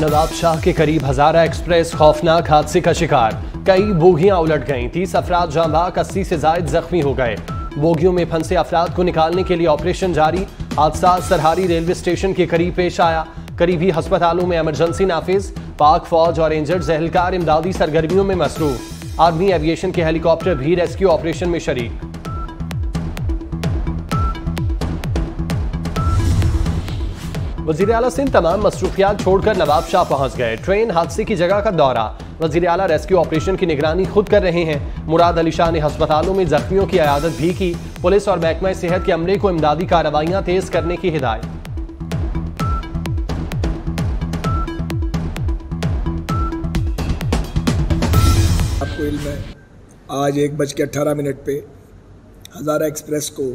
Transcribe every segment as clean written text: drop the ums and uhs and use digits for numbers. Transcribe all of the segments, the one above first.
नवाब शाह के करीब हजारा एक्सप्रेस खौफनाक हादसे का शिकार, कई बोगियां उलट गईं, 30 अफराद जांबाक, 80 से जायद जख्मी हो गए। बोगियों में फंसे अफराद को निकालने के लिए ऑपरेशन जारी। हादसा सरहारी रेलवे स्टेशन के करीब पेश आया। करीबी अस्पतालों में इमरजेंसी नाफिज, पाक फौज और इंजर्ड एहलकार इमदादी सरगर्मियों में मसरूफ। आर्मी एविएशन के हेलीकॉप्टर भी रेस्क्यू ऑपरेशन में शरीक। वजीर आला सिंध तमाम मसरूफियात छोड़कर नवाब शाह पहुंच गए। ट्रेन हादसे की जगह का दौरा। वजीर आला रेस्क्यू ऑपरेशन की निगरानी खुद कर रहे हैं। मुराद अली शाह ने अस्पतालों में जख्मियों की इयादत भी की। पुलिस और महकमा सेहत के अमले को इमदादी कार्रवाइयां तेज करने की हिदायत। आपको इल्म है, आज 1:18 पे हज़ारा एक्सप्रेस को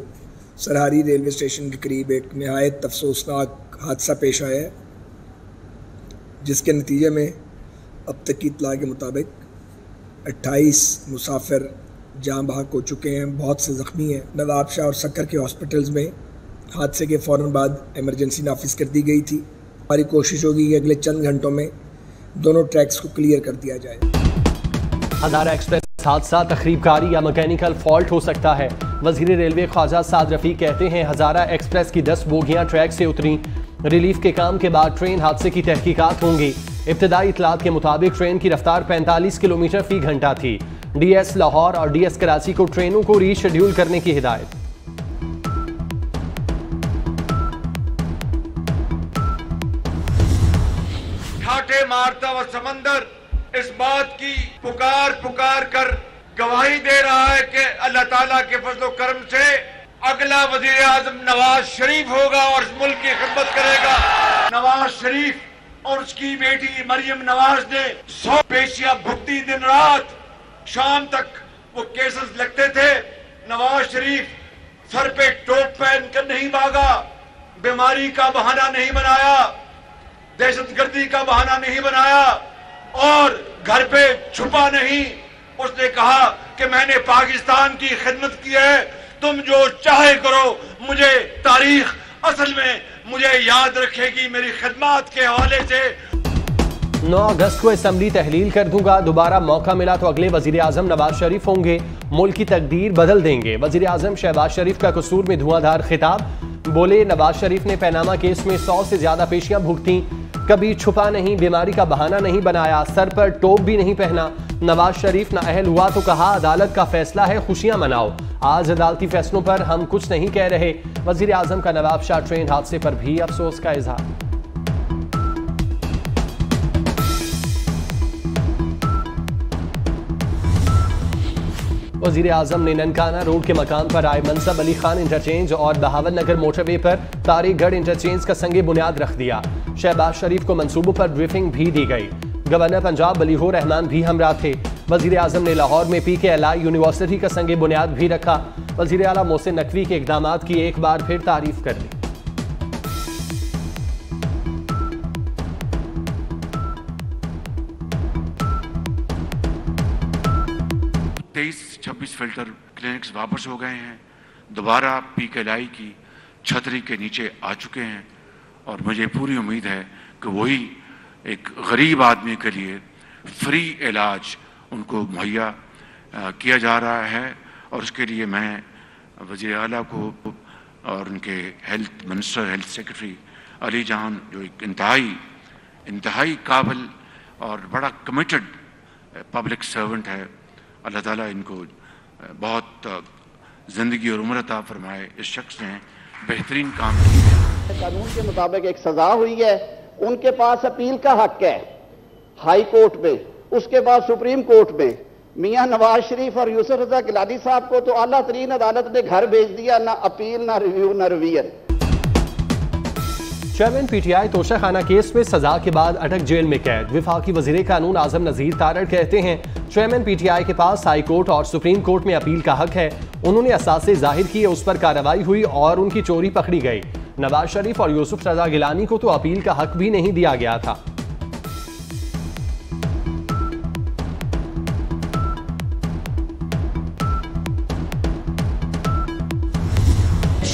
सरहारी रेलवे स्टेशन के करीब एक नहायत अफसोसनाक हादसा पेश आया है, जिसके नतीजे में अब तक की इत्तला के मुताबिक 28 मुसाफिर जान बहक हो चुके हैं, बहुत से ज़ख्मी हैं। नवाब शाह और सक्कर के हॉस्पिटल्स में हादसे के फ़ौरन बाद इमरजेंसी नाफिज कर दी गई थी। हमारी कोशिश होगी कि अगले चंद घंटों में दोनों ट्रैक्स को क्लियर कर दिया जाए। हज़ारा एक्सप्रेस हादसा तखरीबकारी या मैकेनिकल फॉल्ट हो सकता है। वज़ीर रेलवे ख्वाजा साद रफ़ीक कहते हैं हज़ारा एक्सप्रेस की 10 बोगियां ट्रैक से उतरी। रिलीफ के काम के बाद ट्रेन हादसे की तहकीकात होंगी। इब्तदाई इतलात के मुताबिक ट्रेन की रफ्तार 45 किलोमीटर फी घंटा थी। डीएस लाहौर और डीएस कराची को ट्रेनों को रीशेड्यूल करने की हिदायत। ठाठे मारता हुआ समंदर इस बात की पुकार कर गवाही दे रहा है कि अल्लाह ताला के फजलो करम से अगला वजीर आजम नवाज शरीफ होगा और इस मुल्क की खिदमत करेगा। नवाज शरीफ और उसकी बेटी मरियम नवाज ने 100 पेशियां भुगती, दिन रात शाम तक वो केसेस लगते थे। नवाज शरीफ सर पे टोप पहन कर नहीं भागा, बीमारी का बहाना नहीं बनाया, दहशतगर्दी का बहाना नहीं बनाया और घर पे छुपा नहीं। उसने कहा कि मैंने पाकिस्तान की खिदमत की है, तुम जो चाहे करो, मुझे तारीख असल में मुझे याद रखेगी मेरी खिदमत के हवाले से। 9 अगस्त को असेंबली तहलील कर दूंगा, दोबारा मौका मिला तो अगले वजीर आजम नवाज शरीफ होंगे, मुल्क की तकदीर बदल देंगे। वजीर आजम शहबाज शरीफ का कसूर में धुआंधार खिताब। बोले नवाज शरीफ ने पैनामा केस में 100 से ज्यादा पेशियां भुगती, कभी छुपा नहीं, बीमारी का बहाना नहीं बनाया, सर पर टोप भी नहीं पहना। नवाज शरीफ नाअहल हुआ तो कहा अदालत का फैसला है, खुशियां मनाओ। आज अदालती फैसलों पर हम कुछ नहीं कह रहे। वजीर आजम का नवाब शाह ट्रेन हादसे पर भी अफसोस का इजहार। वजीर आजम ने ननकाना रोड के मकाम पर आए मनसब अली खान इंटरचेंज और बहावल नगर मोटरवे पर तारिकगढ़ इंटरचेंज का संगे बुनियाद रख दिया। शहबाज शरीफ को मंसूबों पर ब्रीफिंग भी दी गई। गवर्नर पंजाब बलीगो रहमान भी हमरा थे। वजीर आजम ने लाहौर में PKLI यूनिवर्सिटी का संगे बुनियाद भी रखा। वजीर आला मोहसिन नकवी के इकदामात की एक बार फिर तारीफ कर दी। 23-26 फिल्टर क्लिनिक्स वापस हो गए हैं, दोबारा PKLI की छतरी के नीचे आ चुके हैं और मुझे पूरी उम्मीद है कि वही एक गरीब आदमी के लिए फ्री इलाज उनको मुहैया किया जा रहा है। और उसके लिए मैं वज़ीर आला को और उनके health minister, health secretary Ali जहान, जो एक इंतहाई काबिल और बड़ा कमिटेड पब्लिक सर्वेंट है, अल्लाह ताला इनको बहुत ज़िंदगी और उम्र अता फरमाए। इस शख्स ने बेहतरीन काम किया है। कानून के मुताबिक एक सजा हुई है, उनके पास अपील का हक है हाई कोर्ट में, उसके बाद सुप्रीम कोर्ट में। मियां नवाज शरीफ और यूसुफ रजा गिलानी साहब को तो आला तरीन अदालत ने घर भेज दिया, ना अपील, ना रिव्यू, ना revision. Chairman PTI Toshakhana case में सजा के बाद अटक जेल में कैद। विफाकी वजीर कानून आजम नजीर तारड़ कहते हैं चेयरमैन PTI के पास हाई कोर्ट और सुप्रीम कोर्ट में अपील का हक है। उन्होंने असासे जाहिर किए, उस पर कार्रवाई हुई और उनकी चोरी पकड़ी गई। नवाज शरीफ और यूसुफ रजा गिलानी को तो अपील का हक भी नहीं दिया गया था।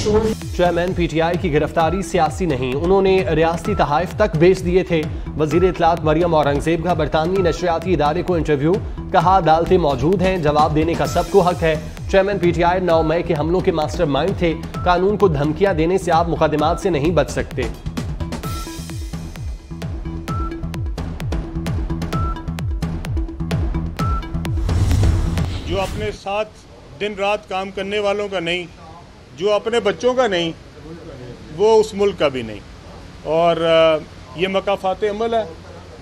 चेयरमैन PTI की गिरफ्तारी सियासी नहीं, उन्होंने रियासती तहाइफ तक बेच दिए थे। वजीर इत्तलात मरियम औरंगजेब का बरतानवी नशरियाती इदारे को इंटरव्यू, कहा अदालतें मौजूद हैं, जवाब देने का सबको हक है। चेयरमैन PTI 9 मई के हमलों के मास्टरमाइंड थे, कानून को धमकियां देने से आप मुकदमात से नहीं बच सकते। जो अपने साथ दिन रात काम करने वालों का नहीं, जो अपने बच्चों का नहीं, वो उस मुल्क का भी नहीं। और ये मकाफात अमल है,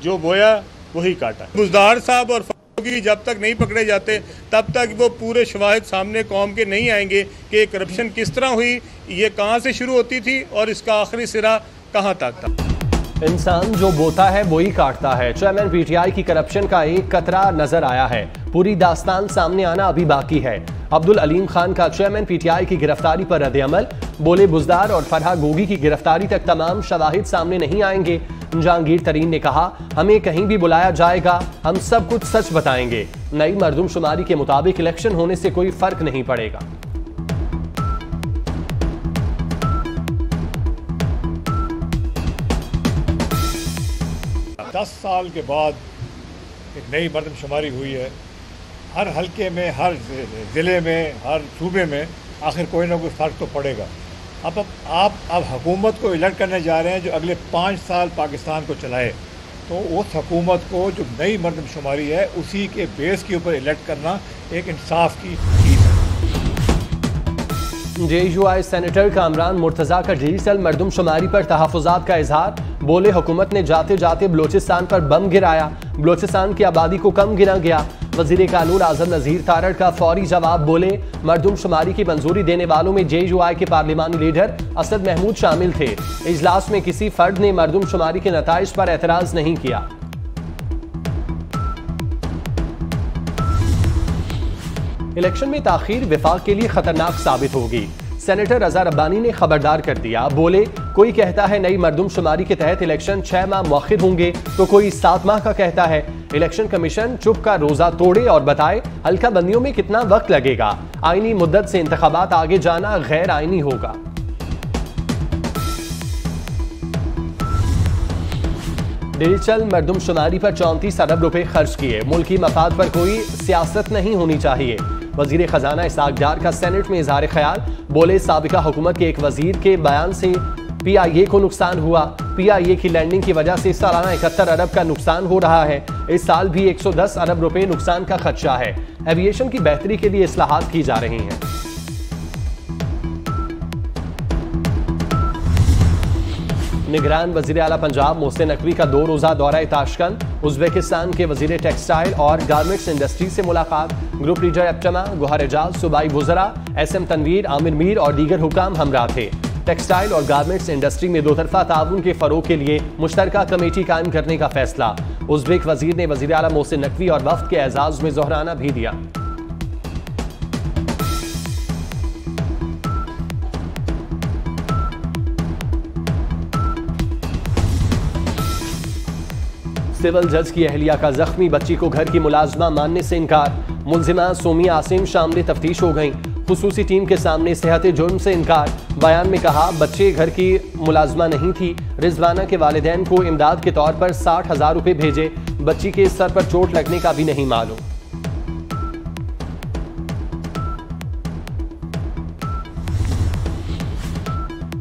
जो बोया वही काटा। बुज़दार साहब और फारूकी जब तक नहीं पकड़े जाते तब तक वो पूरे शवाहिद सामने कौम के नहीं आएंगे कि करप्शन किस तरह हुई, ये कहाँ से शुरू होती थी और इसका आखिरी सिरा कहाँ तक था। इंसान जो बोता है वही काटता है। चेयरमैन PTI की करप्शन का एक कतरा नजर आया है, पूरी दास्तान सामने आना अभी बाकी है। अब्दुल अलीम खान का चेयरमैन PTI की गिरफ्तारी पर रद्द-ए-अमल, बोले बुज़दार और फरहा गोगी की गिरफ्तारी तक तमाम शवाहिद सामने नहीं आएंगे। जहांगीर तरीन ने कहा, हमें कहीं भी बुलाया जाएगा, हम सब कुछ सच बताएंगे। नई मरदमशुमारी के मुताबिक इलेक्शन होने से कोई फर्क नहीं पड़ेगा। दस साल के बाद एक नई मरदमशुमारी हुई है। हर हलके में, हर ज़िले में, हर सूबे में आखिर कोई ना कोई फ़र्क तो पड़ेगा। अब आप हुकूमत को इलेक्ट करने जा रहे हैं जो अगले 5 साल पाकिस्तान को चलाए, तो उस हुकूमत को जो नई मरदमशुमारी है उसी के बेस के ऊपर इलेक्ट करना एक इंसाफ की चीज़ है। JUI सेनेटर कामरान मुर्तज़ा का डिजिटल मरदमशुमारी पर तहफ़्फ़ुज़ात का इजहार, बोले हुकूमत ने जाते जाते बलोचिस्तान पर बम गिराया, बलोचिस्तान की आबादी को कम गिना गया। वज़ीर कानून आज़म नज़ीर तारड़ का फौरी जवाब, बोले मरदमशुमारी की मंजूरी देने वालों में JUI के पार्लिमानी लीडर असद महमूद शामिल थे। इजलास में किसी फर्द ने मरदमशुमारी के नताइज पर एतराज़ नहीं किया। इलेक्शन में ताखीर विफाक के लिए खतरनाक साबित होगी, सेनेटर रजा रब्बानी ने खबरदार कर दिया। बोले कोई कहता है नई मरदमशुमारी के तहत इलेक्शन 6 माह मुअख्खर होंगे तो कोई 7 माह का कहता है। इलेक्शन कमीशन चुप का रोजा तोड़े और बताए हल्का बंदियों में कितना वक्त लगेगा। आईनी मुद्दत से इंतखाबात आगे जाना गैर आईनी होगा। डिजिटल मरदमशुमारी पर 34 अरब रुपए खर्च किए, मुल्की मफाद पर कोई सियासत नहीं होनी चाहिए। वजीर खजाना इसाक डार का सेनेट में इजहार ख्याल, बोले साबिका हुकूमत के एक वजीर के बयान से PIA को नुकसान हुआ। PIA की लैंडिंग की वजह से सालाना 71 अरब का नुकसान हो रहा है। इस साल भी 110 अरब रुपए नुकसान का खदशा है। एविएशन की बेहतरी के लिए इस्लाहात की जा रही हैं। निगरान वजीर आला पंजाब मोहसिन नकवी का 2 रोजा दौरा ताशकंद, उज़्बेकिस्तान के वजीर टेक्सटाइल और गारमेंट्स इंडस्ट्री से मुलाकात। ग्रुप लीडर एप्टमा, गुहार एजाज, सूबाई वज़रा SM तनवीर, आमिर मीर और दीगर हुकाम हमरा थे। टेक्सटाइल और गारमेंट्स इंडस्ट्री में दोतरफा ताउन के फरोग के लिए मुश्तरका कमेटी कायम करने का फैसला। उज़्बेक वजीर ने वजीर आला मोहसिन नकवी और वफ्द के एजाज में जोहराना भी दिया। सिविल जज की अहलिया का जख्मी बच्ची को घर की मुलाजमा मानने से इनकार। मुलजिमा सोमिया आसिम शामिल तफ्तीश हो गईं। खुसूसी टीम के सामने सेहत जुर्म से इनकार। बयान में कहा बच्चे घर की मुलाजमा नहीं थी। रिजवाना के वालिदैन को इमदाद के तौर पर 60,000 रुपए भेजे। बच्ची के सर पर चोट लगने का भी नहीं मालूम।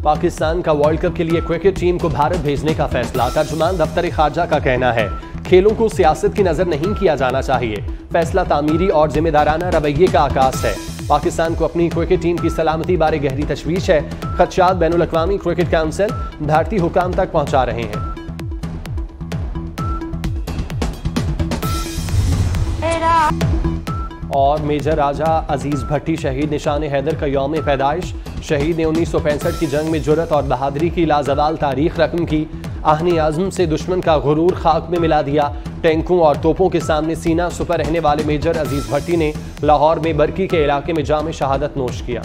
पाकिस्तान का वर्ल्ड कप के लिए क्रिकेट टीम को भारत भेजने का फैसला। तर्जुमान दफ्तर खारजा का कहना है खेलों को सियासत की नजर नहीं किया जाना चाहिए। फैसला तामीरी और जिम्मेदाराना रवैये का आकाश है। पाकिस्तान को अपनी क्रिकेट टीम की सलामती बारे गहरी तशवीश है। खदशात बैनुल अक़वामी क्रिकेट काउंसिल भारतीय हुकाम तक पहुंचा रहे हैं। और मेजर राजा अजीज भट्टी शहीद निशान हैदर का यौम पैदाइश। शहीद ने 1965 की जंग में जुर्रत और बहादुरी की लाजवाल तारीख रकम की। आहनी आज़म से दुश्मन का गुरूर खाक में मिला दिया। टैंकों और तोपों के सामने सीना सुपर रहने वाले मेजर अजीज भट्टी ने लाहौर में बरकी के इलाके में जाम शहादत नोश किया।